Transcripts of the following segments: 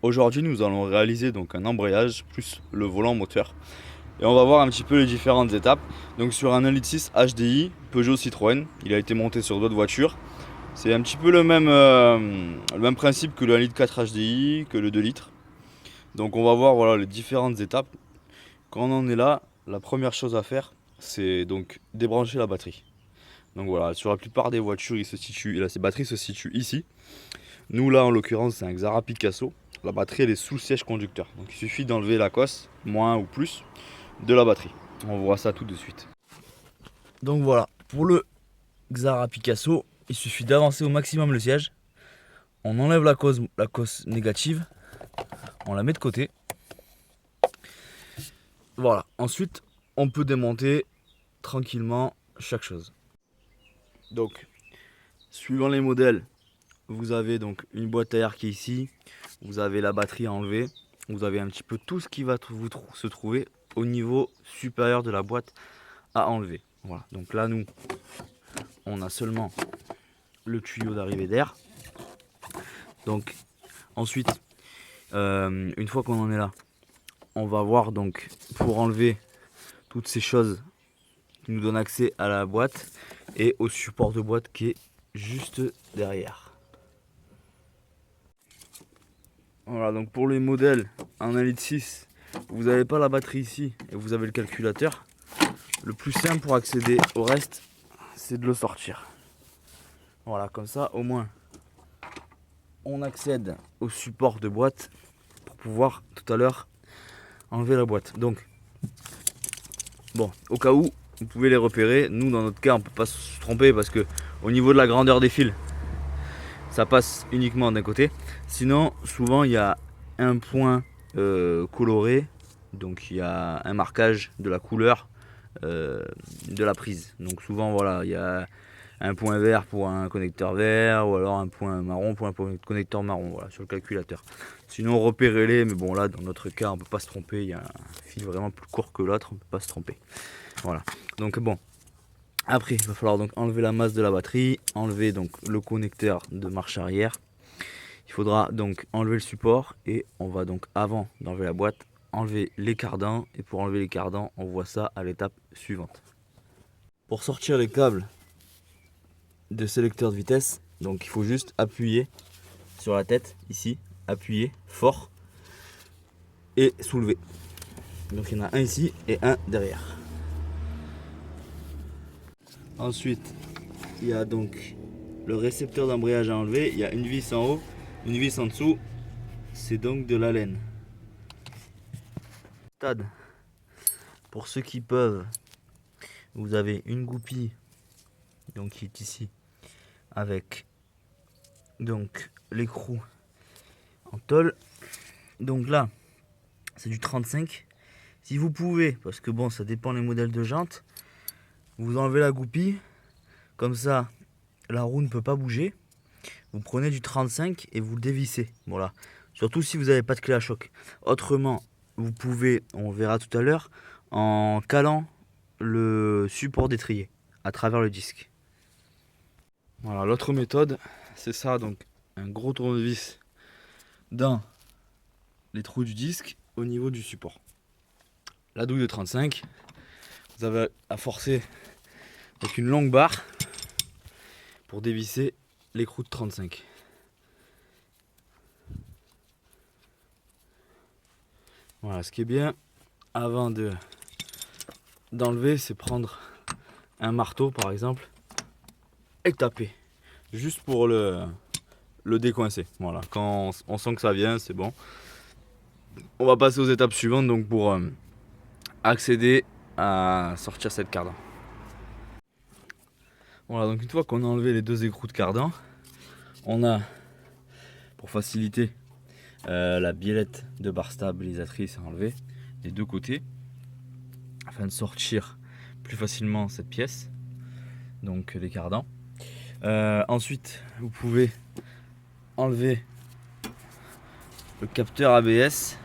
Aujourd'hui, nous allons réaliser donc un embrayage plus le volant moteur. Et on va voir un petit peu les différentes étapes. Donc sur un 1.6 litre HDI Peugeot Citroën, il a été monté sur d'autres voitures. C'est un petit peu le même principe que le 1.4 litre HDI, que le 2 litres. Donc on va voir voilà, les différentes étapes. Quand on en est là, la première chose à faire, c'est donc débrancher la batterie. Donc voilà, sur la plupart des voitures, ces batteries se situent ici. Nous là, en l'occurrence, c'est un Xara Picasso. La batterie, elle est sous le siège conducteur. Donc il suffit d'enlever la cosse, moins ou plus, de la batterie. On voit ça tout de suite. Donc voilà, pour le Xara Picasso, il suffit d'avancer au maximum le siège. On enlève la cosse négative, on la met de côté. Voilà, ensuite on peut démonter tranquillement chaque chose. Donc, suivant les modèles, vous avez donc une boîte à air qui est ici, vous avez la batterie à enlever, vous avez un petit peu tout ce qui va se trouver au niveau supérieur de la boîte à enlever. Voilà, donc là nous, on a seulement le tuyau d'arrivée d'air. Donc ensuite, une fois qu'on en est là, on va voir donc pour enlever toutes ces choses qui nous donnent accès à la boîte et au support de boîte qui est juste derrière. Voilà, donc pour les modèles en 1.6 litre, vous n'avez pas la batterie ici et vous avez le calculateur. Le plus simple pour accéder au reste, c'est de le sortir. Voilà, comme ça au moins on accède au support de boîte pour pouvoir tout à l'heure enlever la boîte. Donc bon, au cas où vous pouvez les repérer, nous dans notre cas on peut pas se tromper parce que au niveau de la grandeur des fils, ça passe uniquement d'un côté. Sinon souvent il y a un point coloré, donc il y a un marquage de la couleur de la prise. Donc souvent voilà, il y a un point vert pour un connecteur vert ou alors un point marron pour un connecteur marron, voilà, sur le calculateur. Sinon repérez-les, mais bon là dans notre cas on peut pas se tromper, il y a un fil vraiment plus court que l'autre, on peut pas se tromper. Voilà, donc bon, après il va falloir donc enlever la masse de la batterie, enlever donc le connecteur de marche arrière. Il faudra donc enlever le support et on va donc, avant d'enlever la boîte, enlever les cardans, et pour enlever les cardans on voit ça à l'étape suivante. Pour sortir les câbles de sélecteur de vitesse, donc il faut juste appuyer sur la tête ici, appuyer fort et soulever. Donc il y en a un ici et un derrière. Ensuite il y a donc le récepteur d'embrayage à enlever, il y a une vis en haut, une vis en dessous, c'est donc de la laine. Stade, pour ceux qui peuvent, vous avez une goupille donc qui est ici avec donc l'écrou en tôle. Donc là c'est du 35. Si vous pouvez, parce que bon ça dépend les modèles de jantes, vous enlevez la goupille, comme ça la roue ne peut pas bouger. Vous prenez du 35 et vous le dévissez. Voilà. Surtout si vous n'avez pas de clé à choc. Autrement, vous pouvez, on verra tout à l'heure, en calant le support d'étrier à travers le disque. Voilà, l'autre méthode, c'est ça, donc un gros tournevis dans les trous du disque au niveau du support. La douille de 35, vous avez à forcer avec une longue barre pour dévisser l'écrou de 35. Voilà, ce qui est bien avant d'enlever, c'est prendre un marteau par exemple et taper juste pour le décoincer. Voilà, quand on sent que ça vient, c'est bon. On va passer aux étapes suivantes donc pour accéder à sortir cette cardan. Voilà, donc une fois qu'on a enlevé les deux écrous de cardan, on a, pour faciliter, la biellette de barre stabilisatrice à enlever des deux côtés afin de sortir plus facilement cette pièce, donc les cardans. Ensuite vous pouvez enlever le capteur ABS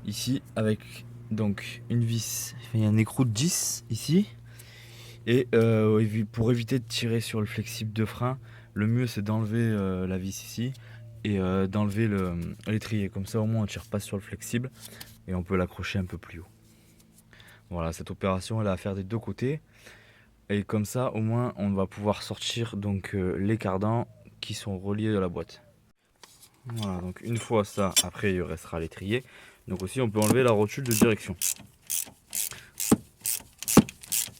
ici avec donc une vis, il y a un écrou de 10 ici, et pour éviter de tirer sur le flexible de frein, le mieux c'est d'enlever la vis ici et d'enlever l'étrier. Comme ça au moins on ne tire pas sur le flexible et on peut l'accrocher un peu plus haut. Voilà, cette opération elle est à faire des deux côtés. Et comme ça au moins on va pouvoir sortir donc les cardans qui sont reliés à la boîte. Voilà, donc une fois ça, après il restera l'étrier. Donc aussi on peut enlever la rotule de direction.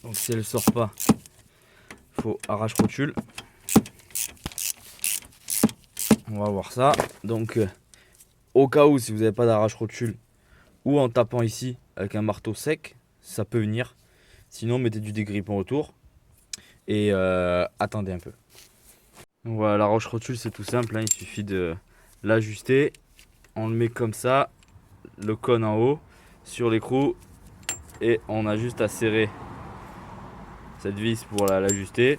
Donc si elle ne sort pas, il faut arrache rotule. On va voir ça. Donc au cas où si vous n'avez pas d'arrache rotule ou en tapant ici avec un marteau sec, ça peut venir. Sinon mettez du dégrippant autour et attendez un peu. Donc voilà, l'arrache rotule c'est tout simple, hein, il suffit de l'ajuster. On le met comme ça, le cône en haut sur l'écrou et on a juste à serrer cette vis pour l'ajuster.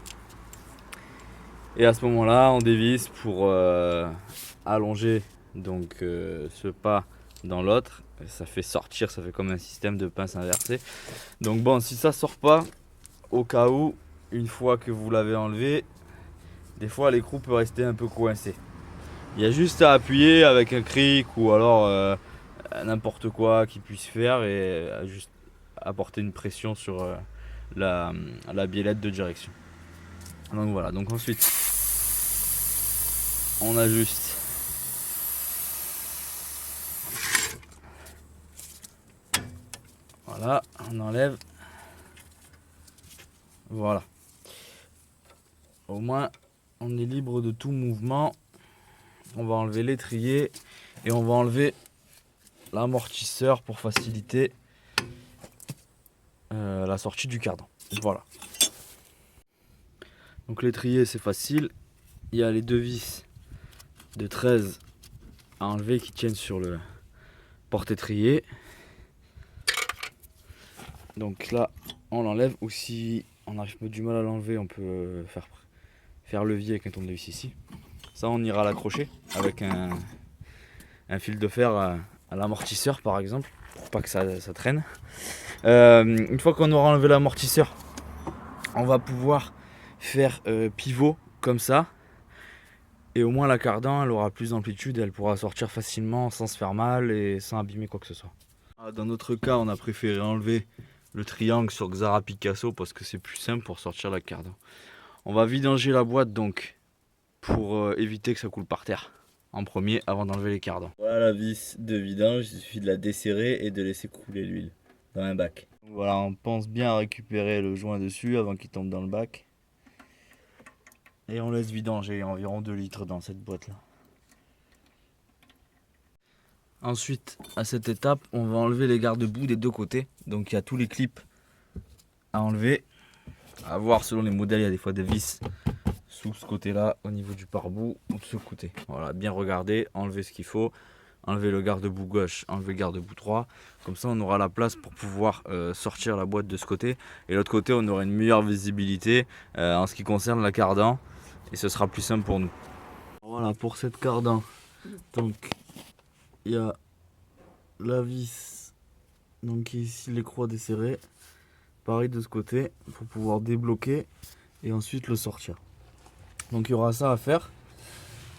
Et à ce moment là on dévisse pour allonger donc ce pas dans l'autre. Ça fait sortir, ça fait comme un système de pince inversée. Donc bon, si ça sort pas, au cas où, une fois que vous l'avez enlevé, des fois l'écrou peut rester un peu coincé. Il y a juste à appuyer avec un cric ou alors n'importe quoi qui puisse faire et juste apporter une pression sur la biellette de direction. Donc voilà, donc ensuite on ajuste voilà, on enlève, voilà, au moins on est libre de tout mouvement. On va enlever l'étrier et on va enlever l'amortisseur pour faciliter la sortie du cardan. Voilà. Donc l'étrier c'est facile, il y a les deux vis de 13 à enlever qui tiennent sur le porte-étrier. Donc là on l'enlève, ou si on a du mal à l'enlever on peut faire levier avec un tournevis ici. Ça on ira l'accrocher avec un fil de fer à l'amortisseur par exemple, pour pas que ça traîne. Une fois qu'on aura enlevé l'amortisseur, on va pouvoir faire pivot comme ça. Et au moins la cardan elle aura plus d'amplitude et elle pourra sortir facilement sans se faire mal et sans abîmer quoi que ce soit. Dans notre cas on a préféré enlever le triangle sur Xara Picasso parce que c'est plus simple pour sortir la cardan. On va vidanger la boîte donc pour éviter que ça coule par terre en premier avant d'enlever les cardans. Voilà la vis de vidange, il suffit de la desserrer et de laisser couler l'huile dans un bac. Voilà, on pense bien à récupérer le joint dessus avant qu'il tombe dans le bac. Et on laisse vidanger environ 2 litres dans cette boîte là. Ensuite, à cette étape, on va enlever les garde-boue des deux côtés. Donc il y a tous les clips à enlever. À voir selon les modèles, il y a des fois des vis sous ce côté-là, au niveau du pare-boue ou de ce côté. Voilà, bien regarder, enlever ce qu'il faut. Enlever le garde-boue gauche, enlever le garde-boue droit. Comme ça, on aura la place pour pouvoir sortir la boîte de ce côté. Et l'autre côté, on aura une meilleure visibilité en ce qui concerne la cardan. Et ce sera plus simple pour nous. Voilà pour cette cardan. Donc il y a la vis donc ici, l'écrou à desserrer. Pareil de ce côté pour pouvoir débloquer et ensuite le sortir. Donc il y aura ça à faire.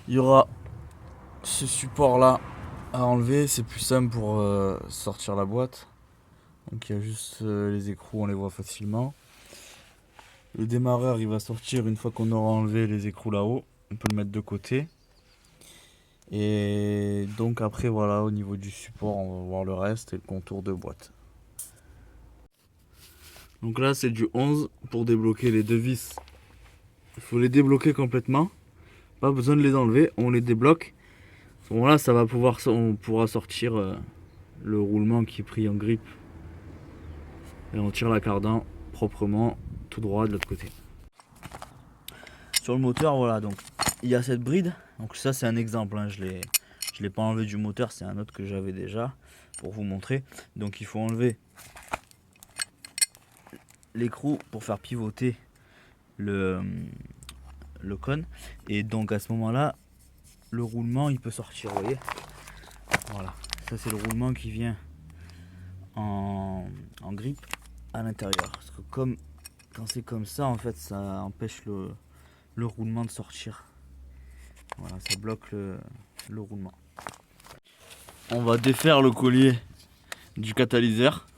Il y aura ce support là à enlever, c'est plus simple pour sortir la boîte. Donc il y a juste les écrous, on les voit facilement. Le démarreur il va sortir une fois qu'on aura enlevé les écrous là-haut. On peut le mettre de côté. Et donc après voilà, au niveau du support on va voir le reste et le contour de boîte. Donc là c'est du 11 pour débloquer les deux vis. Il faut les débloquer complètement. Pas besoin de les enlever, on les débloque. À ce moment-là on pourra sortir le roulement qui est pris en grippe. Et on tire la cardan proprement tout droit de l'autre côté. Sur le moteur, voilà, donc il y a cette bride. Donc ça c'est un exemple, hein. Je l'ai pas enlevé du moteur, c'est un autre que j'avais déjà pour vous montrer. Donc il faut enlever l'écrou pour faire pivoter le cône. Et donc à ce moment-là, le roulement il peut sortir, vous voyez. Voilà, ça c'est le roulement qui vient en grippe à l'intérieur. Parce que comme quand c'est comme ça, en fait, ça empêche le roulement de sortir. Voilà, ça bloque le roulement. On va défaire le collier du catalyseur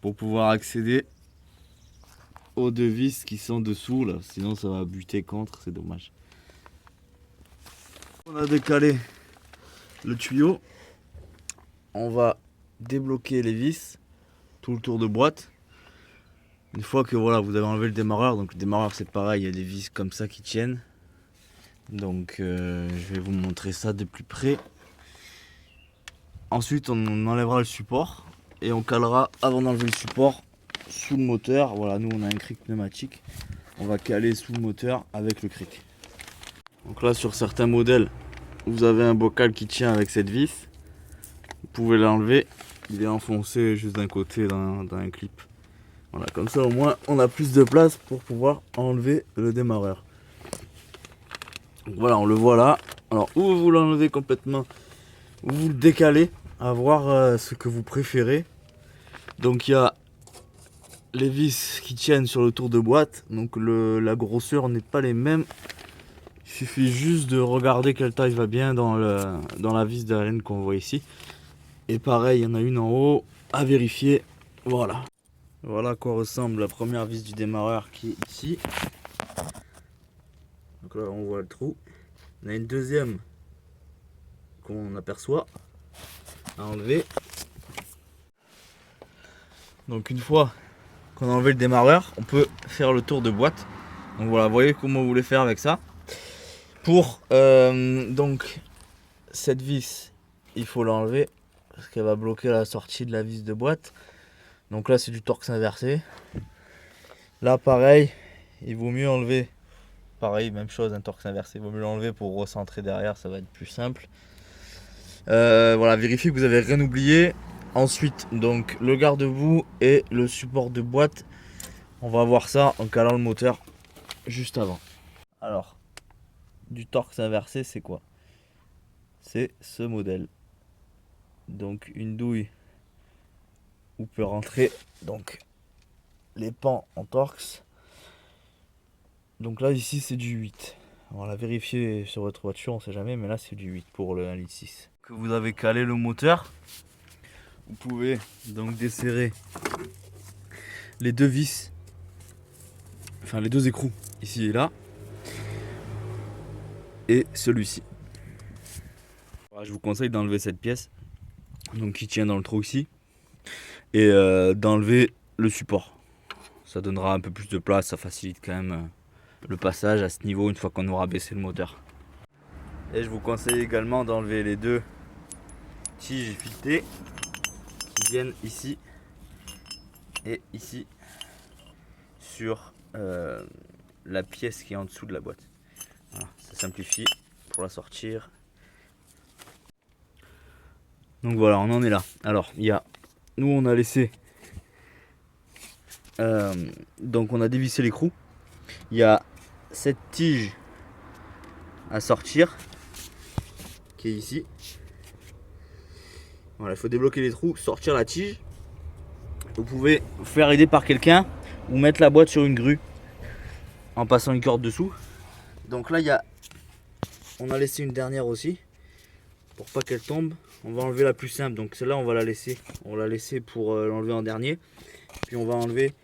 pour pouvoir accéder aux deux vis qui sont dessous là, sinon ça va buter contre, c'est dommage. On a décalé le tuyau, on va débloquer les vis tout le tour de boîte. Une fois que voilà, vous avez enlevé le démarreur, donc le démarreur c'est pareil, il y a des vis comme ça qui tiennent. Donc je vais vous montrer ça de plus près. Ensuite on enlèvera le support et on calera, avant d'enlever le support, sous le moteur. Voilà, nous on a un cric pneumatique, on va caler sous le moteur avec le cric. Donc là sur certains modèles vous avez un bocal qui tient avec cette vis, vous pouvez l'enlever, il est enfoncé juste d'un côté dans un clip. Voilà, comme ça au moins on a plus de place pour pouvoir enlever le démarreur. Donc voilà, on le voit là. Alors ou vous l'enlevez complètement, ou vous le décalez, à voir ce que vous préférez. Donc il y a les vis qui tiennent sur le tour de boîte, donc la grosseur n'est pas les mêmes. Il suffit juste de regarder quelle taille va bien dans la vis d'Allen qu'on voit ici. Et pareil, il y en a une en haut à vérifier. Voilà. Voilà à quoi ressemble la première vis du démarreur qui est ici. Donc là on voit le trou. On a une deuxième qu'on aperçoit à enlever. Donc une fois qu'on a enlevé le démarreur, on peut faire le tour de boîte. Donc voilà, vous voyez comment vous voulez faire avec ça. Pour donc cette vis, il faut l'enlever parce qu'elle va bloquer la sortie de la vis de boîte. Donc là c'est du torx inversé. Là pareil, il vaut mieux enlever, pareil même chose, un torx inversé, il vaut mieux l'enlever pour recentrer derrière, ça va être plus simple. Voilà, vérifiez que vous avez rien oublié. Ensuite donc le garde-boue et le support de boîte, on va voir ça en calant le moteur juste avant. Alors du torx inversé c'est quoi? C'est ce modèle, donc une douille où peut rentrer donc les pans en torx. Donc là ici c'est du 8. On va vérifier sur votre voiture, on sait jamais, mais là c'est du 8 pour le 1,6 litre. Que vous avez calé le moteur, vous pouvez donc desserrer les deux vis, enfin les deux écrous ici et là, et celui-ci. Je vous conseille d'enlever cette pièce donc qui tient dans le trou ici et d'enlever le support. Ça donnera un peu plus de place, ça facilite quand même le passage à ce niveau une fois qu'on aura baissé le moteur. Et je vous conseille également d'enlever les deux tiges filetées qui viennent ici et ici sur la pièce qui est en dessous de la boîte. Voilà, ça simplifie pour la sortir. Donc voilà, on en est là. Alors nous on a laissé donc on a dévissé l'écrou. Il y a cette tige à sortir qui est ici. Voilà, il faut débloquer les trous, sortir la tige. Vous pouvez vous faire aider par quelqu'un ou mettre la boîte sur une grue en passant une corde dessous. Donc là on a laissé une dernière aussi pour pas qu'elle tombe. On va enlever la plus simple, donc celle-là on va la laisser. On va la laisser pour l'enlever en dernier. Puis on va enlever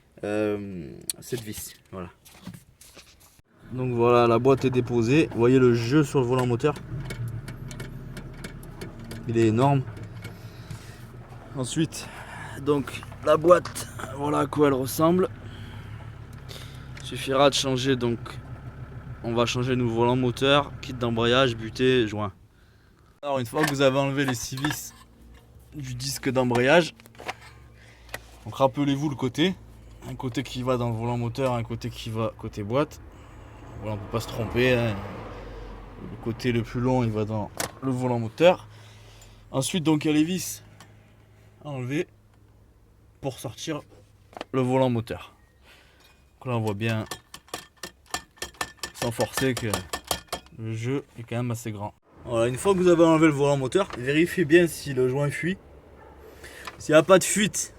cette vis. Voilà. Donc voilà, la boîte est déposée. Vous voyez le jeu sur le volant moteur. Il est énorme. Ensuite, donc la boîte, voilà à quoi elle ressemble. Il suffira de changer, donc on va changer nos volants moteur, kit d'embrayage, butée, joint. Alors une fois que vous avez enlevé les 6 vis du disque d'embrayage, donc rappelez-vous le côté. Un côté qui va dans le volant moteur, un côté qui va côté boîte. Voilà, on ne peut pas se tromper, hein. Le côté le plus long il va dans le volant moteur. Ensuite donc il y a les vis à enlever pour sortir le volant moteur. Donc là on voit bien sans forcer que le jeu est quand même assez grand. Voilà, une fois que vous avez enlevé le volant moteur, vérifiez bien si le joint fuit. S'il n'y a pas de fuite,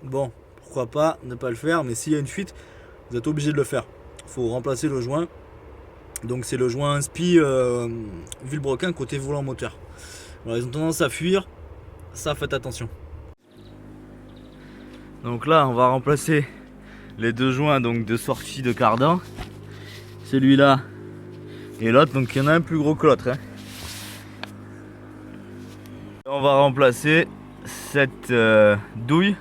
bon, pourquoi pas ne pas le faire, mais s'il y a une fuite, vous êtes obligé de le faire. Il faut remplacer le joint Donc c'est le joint Inspi Vilebrequin côté volant moteur. Voilà, ils ont tendance à fuir, ça faites attention. Donc là on va remplacer les deux joints donc de sortie de cardan. Celui-là et l'autre, donc il y en a un plus gros que l'autre. Hein. On va remplacer cette douille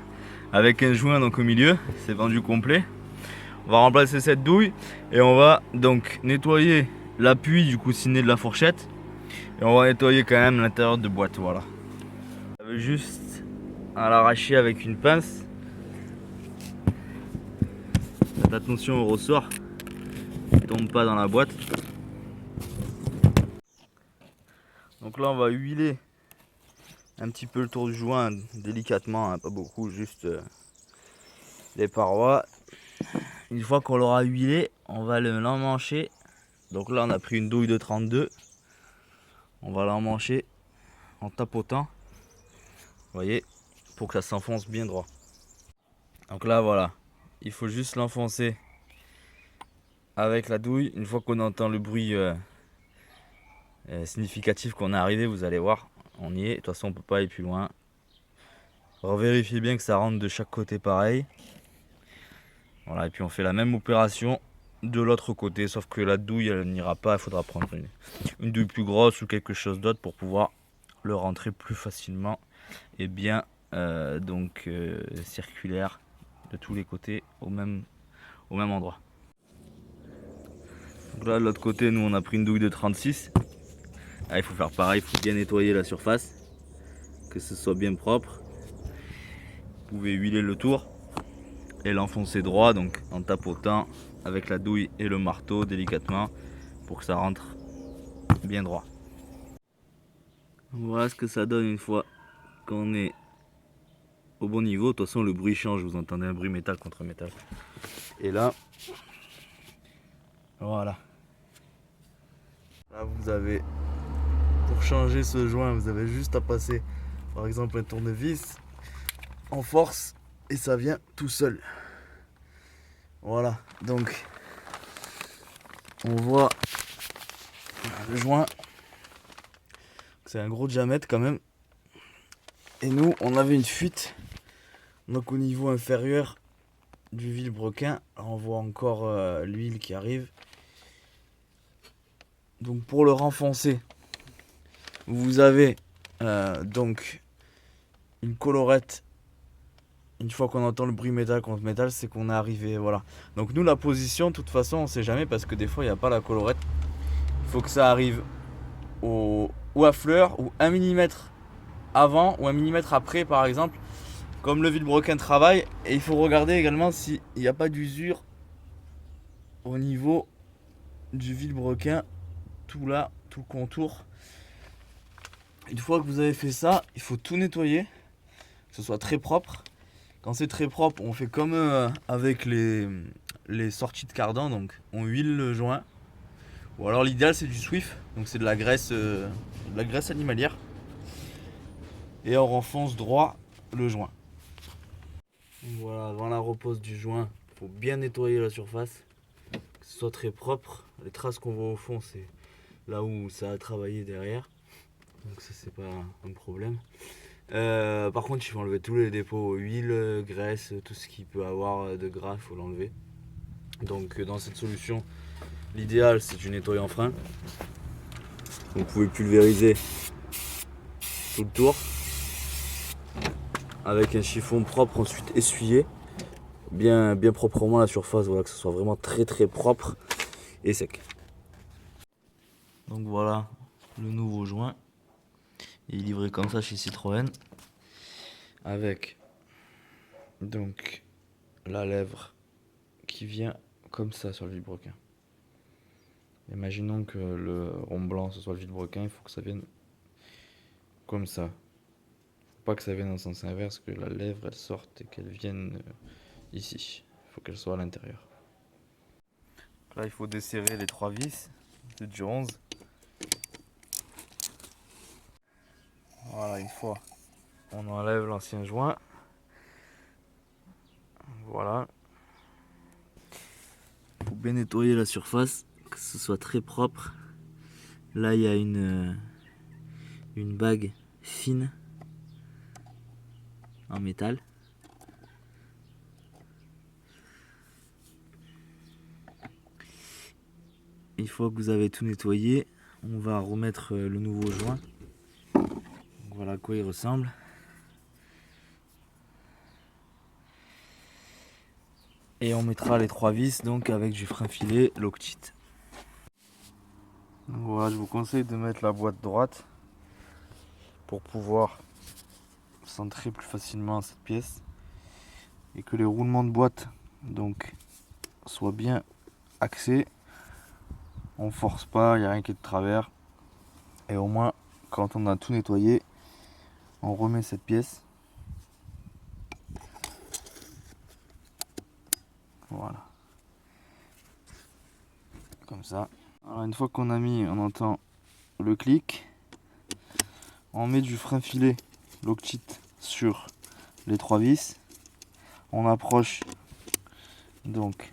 avec un joint donc au milieu, c'est vendu complet. On va remplacer cette douille et on va donc nettoyer l'appui du coussinet de la fourchette et on va nettoyer quand même l'intérieur de boîte. Voilà. On va juste à l'arracher avec une pince. Faites attention au ressort, il ne tombe pas dans la boîte. Donc là on va huiler un petit peu le tour du joint délicatement, hein, pas beaucoup, juste les parois. Une fois qu'on l'aura huilé, on va l'emmancher. Donc là on a pris une douille de 32. On va l'emmancher en tapotant. Vous voyez, pour que ça s'enfonce bien droit. Donc là voilà, il faut juste l'enfoncer avec la douille. Une fois qu'on entend le bruit significatif qu'on est arrivé, vous allez voir, on y est. De toute façon on peut pas aller plus loin. Revérifiez bien que ça rentre de chaque côté pareil. Voilà, et puis on fait la même opération de l'autre côté, sauf que la douille elle n'ira pas, il faudra prendre une douille plus grosse ou quelque chose d'autre pour pouvoir le rentrer plus facilement et bien circulaire de tous les côtés au même endroit. Donc là de l'autre côté nous on a pris une douille de 36. Là, il faut faire pareil, il faut bien nettoyer la surface, que ce soit bien propre. Vous pouvez huiler le tour et l'enfoncer droit, donc en tapotant avec la douille et le marteau délicatement pour que ça rentre bien droit. Voilà ce que ça donne une fois qu'on est au bon niveau. De toute façon le bruit change, vous entendez un bruit métal contre métal. Et là, voilà. Là vous avez, pour changer ce joint, vous avez juste à passer par exemple un tournevis en force et ça vient tout seul. Voilà, donc on voit le joint, c'est un gros diamètre quand même. Et nous, on avait une fuite, donc au niveau inférieur du vilebrequin. On voit encore l'huile qui arrive. Donc pour le renfoncer, vous avez donc une collerette. Une fois qu'on entend le bruit métal contre métal, c'est qu'on est arrivé, voilà. Donc nous la position, de toute façon, on sait jamais parce que des fois il n'y a pas la collerette. Il faut que ça arrive ou à fleur ou 1 mm avant ou 1 mm après par exemple, comme le vilebrequin travaille. Et il faut regarder également s'il n'y a pas d'usure au niveau du vilebrequin, tout là, tout le contour. Une fois que vous avez fait ça, il faut tout nettoyer, que ce soit très propre. Quand c'est très propre, on fait comme avec les sorties de cardan, donc on huile le joint. Ou alors l'idéal c'est du Swift, donc c'est de la graisse animalière. Et on renfonce droit le joint. Voilà, avant la repose du joint, il faut bien nettoyer la surface, que ce soit très propre. Les traces qu'on voit au fond, c'est là où ça a travaillé derrière. Donc ça c'est pas un problème. Par contre il faut enlever tous les dépôts, huile, graisse, tout ce qui peut avoir de gras, il faut l'enlever. Donc dans cette solution, l'idéal c'est du nettoyant frein. Vous pouvez pulvériser tout le tour avec un chiffon propre, ensuite essuyer bien proprement la surface, voilà, que ce soit vraiment très propre et sec. Donc voilà le nouveau joint. Il est livré comme ça chez Citroën avec donc la lèvre qui vient comme ça sur le vilebrequin. Imaginons que le rond blanc ce soit le vilebrequin, il faut que ça vienne comme ça. Faut pas que ça vienne en sens inverse, que la lèvre elle sorte et qu'elle vienne ici. Il faut qu'elle soit à l'intérieur. Là il faut desserrer les 3 vis de du 11. Voilà, une fois on enlève l'ancien joint. Voilà. Faut bien nettoyer la surface, que ce soit très propre. Là il y a une bague fine en métal. Une fois que vous avez tout nettoyé, on va remettre le nouveau joint. Donc voilà à quoi il ressemble. Et on mettra les 3 vis donc avec du frein filet Loctite. Donc voilà, je vous conseille de mettre la boîte droite pour pouvoir centrer plus facilement cette pièce et que les roulements de boîte donc soient bien axés. On force pas, il n'y a rien qui est de travers. Et au moins, quand on a tout nettoyé, on remet cette pièce. Voilà. Comme ça. Alors une fois qu'on a mis, on entend le clic. On met du frein filet Loctite sur les 3 vis. On approche donc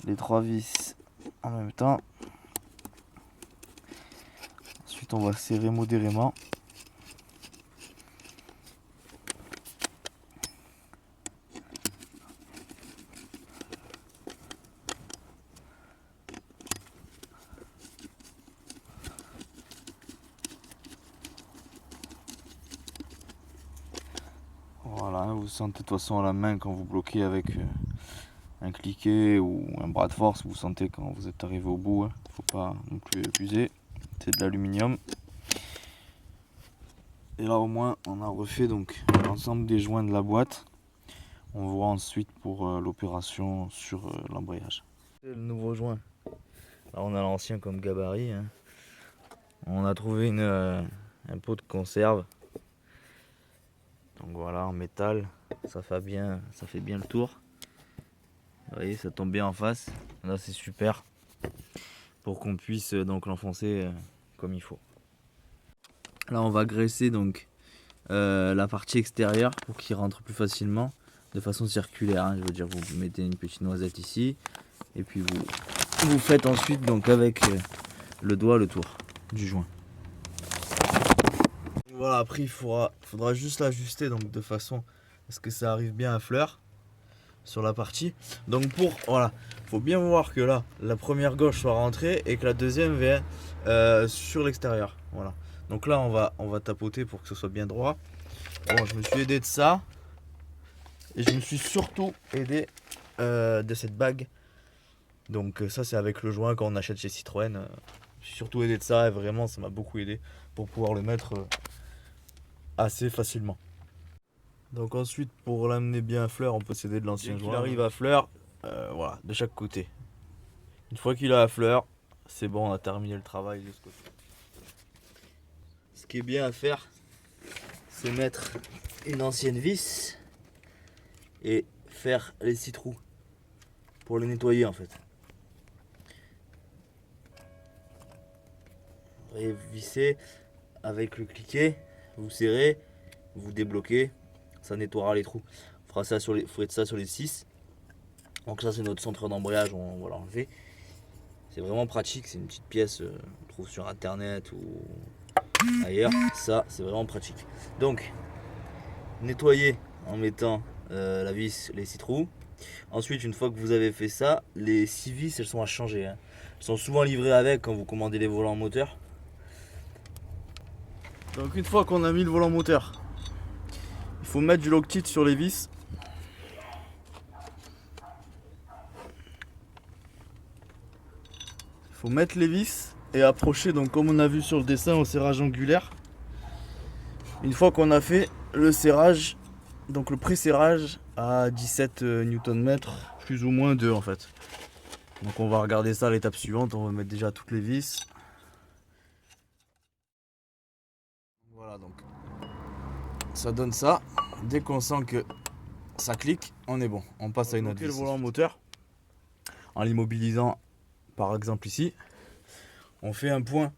les 3 vis en même temps. Ensuite on va serrer modérément. Voilà, vous sentez de toute façon à la main quand vous bloquez avec un cliquet ou un bras de force, vous sentez quand vous êtes arrivé au bout. Faut pas non plus abuser. C'est de l'aluminium. Et là au moins on a refait donc l'ensemble des joints de la boîte. On voit ensuite pour l'opération sur l'embrayage. C'est le nouveau joint. Là on a l'ancien comme gabarit. Hein. On a trouvé un pot de conserve. Donc voilà, en métal, ça fait bien le tour. Vous voyez, ça tombe bien en face. Là c'est super pour qu'on puisse donc l'enfoncer comme il faut. Là on va graisser donc la partie extérieure pour qu'il rentre plus facilement de façon circulaire. Hein. Je veux dire, vous mettez une petite noisette ici et puis vous faites ensuite donc avec le doigt le tour du joint. Voilà, après il faudra juste l'ajuster donc de façon à ce que ça arrive bien à fleur sur la partie. Donc voilà, faut bien voir que là la première gauche soit rentrée et que la deuxième vienne sur l'extérieur. Voilà. Donc là on va tapoter pour que ce soit bien droit. Bon, je me suis aidé de ça et je me suis surtout aidé de cette bague. Donc ça c'est avec le joint quand on achète chez Citroën. Je me suis surtout aidé de ça et vraiment ça m'a beaucoup aidé pour pouvoir le mettre assez facilement. Donc ensuite pour l'amener bien à fleur on peut s'aider de l'ancien joint. Il arrive à fleur, voilà, de chaque côté. Une fois qu'il est à fleur, c'est bon, on a terminé le travail de ce côté. Ce qui est bien à faire, c'est mettre une ancienne vis et faire les 6 trous pour les nettoyer en fait. Et visser avec le cliquet, vous serrez, vous débloquez, ça nettoiera les trous. On fera ça faites ça sur les 6. Donc ça c'est notre centre d'embrayage, on va l'enlever. C'est vraiment pratique, c'est une petite pièce qu'on trouve sur internet ou ailleurs. Ça c'est vraiment pratique. Donc nettoyer en mettant la vis, les 6 trous. Ensuite une fois que vous avez fait ça, les 6 vis elles sont à changer. Hein. Elles sont souvent livrées avec quand vous commandez les volants moteurs. Donc une fois qu'on a mis le volant moteur, il faut mettre du Loctite sur les vis. Il faut mettre les vis et approcher, donc comme on a vu sur le dessin, au serrage angulaire. Une fois qu'on a fait le serrage, donc le pré-serrage à 17 Nm, plus ou moins 2 en fait. Donc on va regarder ça à l'étape suivante, on va mettre déjà toutes les vis. Voilà, donc ça donne ça. Dès qu'on sent que ça clique, on est bon. On passe à une autre vis. Le volant moteur en l'immobilisant, par exemple ici, on fait un point.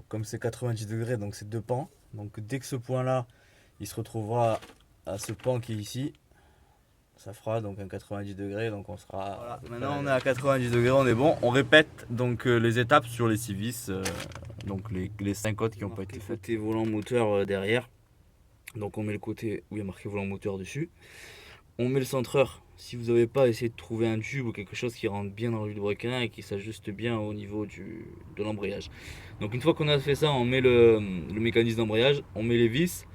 Comme c'est 90 degrés, donc c'est 2 pans. Donc dès que ce point là, il se retrouvera à ce pan qui est ici, ça fera donc un 90 degrés, donc on sera... Voilà, maintenant on est à 90 degrés, on est bon. On répète donc les étapes sur les 6 vis, donc les 5 côtes qui n'ont pas été faites. Côté volant moteur derrière, donc on met le côté où il y a marqué volant moteur dessus. On met le centreur, si vous n'avez pas essayé de trouver un tube ou quelque chose qui rentre bien dans le vilebrequin et qui s'ajuste bien au niveau de l'embrayage. Donc une fois qu'on a fait ça, on met le mécanisme d'embrayage, on met les vis.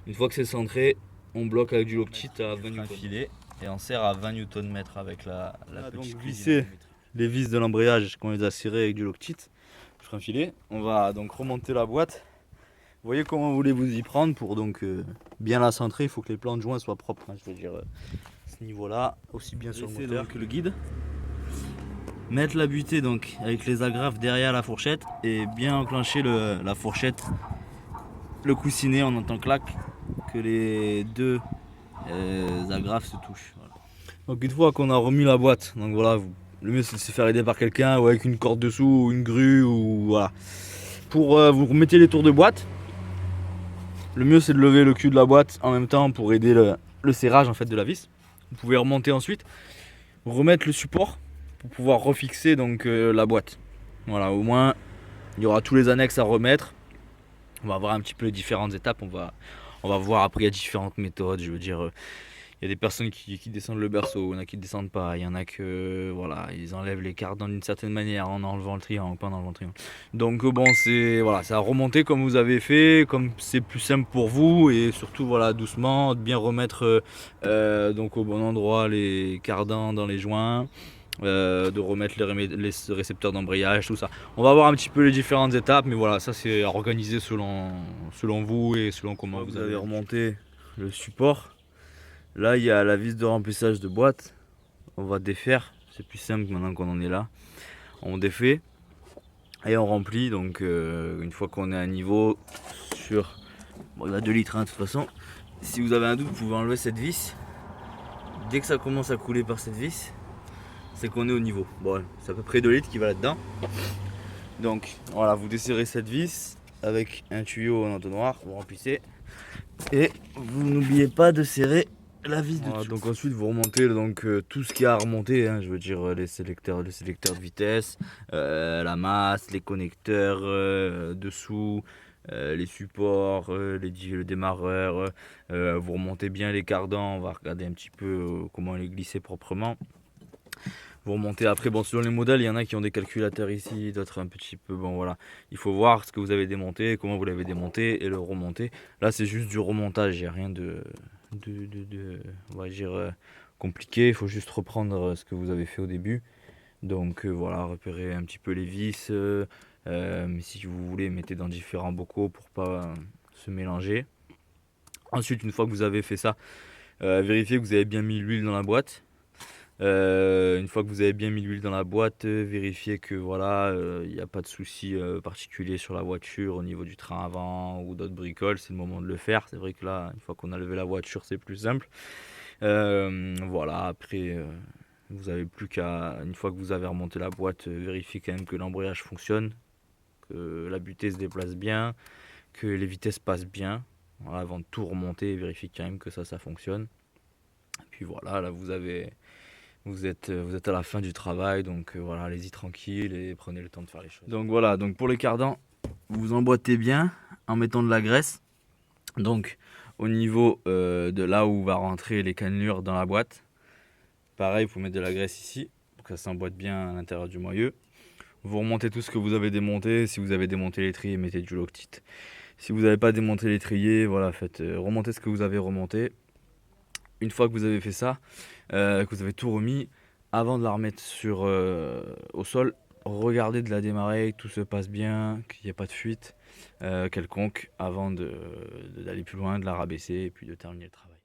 Une fois que c'est centré, on bloque avec du Loctite à 20 Nm. Filet et on serre à 20 Nm avec la petite donc visser les vis de l'embrayage qu'on les a serrées avec du Loctite. Je ferai un filet. On va donc remonter la boîte. Vous voyez comment vous voulez vous y prendre pour donc bien la centrer. Il faut que les plans de joint soient propres. Hein, je veux dire, ce niveau-là, aussi bien sur le moteur que le guide. Mettre la butée donc avec les agrafes derrière la fourchette et bien enclencher la fourchette, le coussinet, on entend clac, que les deux agrafes se touchent. Voilà. Donc une fois qu'on a remis la boîte, donc voilà, le mieux c'est de se faire aider par quelqu'un ou avec une corde dessous ou une grue ou voilà. Pour vous remettez les tours de boîte. Le mieux c'est de lever le cul de la boîte en même temps pour aider le serrage en fait de la vis. Vous pouvez remonter ensuite, remettre le support pour pouvoir refixer donc la boîte. Voilà, au moins il y aura tous les annexes à remettre. On va voir un petit peu les différentes étapes. On va voir après, il y a différentes méthodes. Je veux dire, il y a des personnes qui descendent le berceau, il y en a qui ne descendent pas. Il y en a que, voilà, ils enlèvent les cardans d'une certaine manière en enlevant le triangle, pas en enlevant le triangle. Donc bon, c'est voilà, ça a remonté comme vous avez fait, comme c'est plus simple pour vous et surtout voilà, doucement, de bien remettre donc au bon endroit les cardans dans les joints. De remettre les récepteurs d'embrayage, tout ça. On va voir un petit peu les différentes étapes, mais voilà, ça c'est organisé selon vous et selon comment vous avez remonté le support. Là, il y a la vis de remplissage de boîte. On va défaire, c'est plus simple maintenant qu'on en est là. On défait et on remplit. Donc, une fois qu'on est à niveau sur. Bon, il y a 2 litres hein, de toute façon. Si vous avez un doute, vous pouvez enlever cette vis. Dès que ça commence à couler par cette vis, c'est qu'on est au niveau. Bon, c'est à peu près 2 litres qui va là-dedans. Donc voilà, vous desserrez cette vis avec un tuyau en entonnoir, vous remplissez. Et vous n'oubliez pas de serrer la vis Voilà, dessus. donc ensuite vous remontez donc, tout ce qu'il y a à remonter, hein, je veux dire les sélecteurs de vitesse, la masse, les connecteurs dessous, les supports, le démarreur. Vous remontez bien les cardans, on va regarder un petit peu comment les glisser proprement. Vous remontez après, bon selon les modèles, il y en a qui ont des calculateurs ici, d'autres un petit peu, bon voilà. Il faut voir ce que vous avez démonté, comment vous l'avez démonté et le remonter. Là c'est juste du remontage, il n'y a rien de on va dire, compliqué. Il faut juste reprendre ce que vous avez fait au début. Donc voilà, repérer un petit peu les vis. Mais si vous voulez, mettez dans différents bocaux pour pas se mélanger. Ensuite, une fois que vous avez fait ça, vérifiez que vous avez bien mis l'huile dans la boîte. Une fois que vous avez bien mis l'huile dans la boîte, vérifiez que voilà, il n'y a pas de souci particulier sur la voiture au niveau du train avant ou d'autres bricoles. C'est le moment de le faire. C'est vrai que là, une fois qu'on a levé la voiture, c'est plus simple. Voilà, après, vous avez plus qu'à, une fois que vous avez remonté la boîte, vérifiez quand même que l'embrayage fonctionne, que la butée se déplace bien, que les vitesses passent bien. Voilà, avant de tout remonter, vérifiez quand même que ça fonctionne. Et puis voilà, là vous êtes à la fin du travail, donc voilà, allez-y tranquille et prenez le temps de faire les choses. Donc voilà, donc pour les cardans, vous emboîtez bien en mettant de la graisse. Donc au niveau de là où va rentrer les cannelures dans la boîte, pareil, vous mettez de la graisse ici pour que ça s'emboîte bien à l'intérieur du moyeu. Vous remontez tout ce que vous avez démonté. Si vous avez démonté l'étrier, mettez du Loctite. Si vous n'avez pas démonté l'étrier, voilà, faites remonter ce que vous avez remonté. Une fois que vous avez fait ça, que vous avez tout remis, avant de la remettre au sol, regardez de la démarrer, que tout se passe bien, qu'il n'y ait pas de fuite quelconque, avant d'aller plus loin, de la rabaisser et puis de terminer le travail.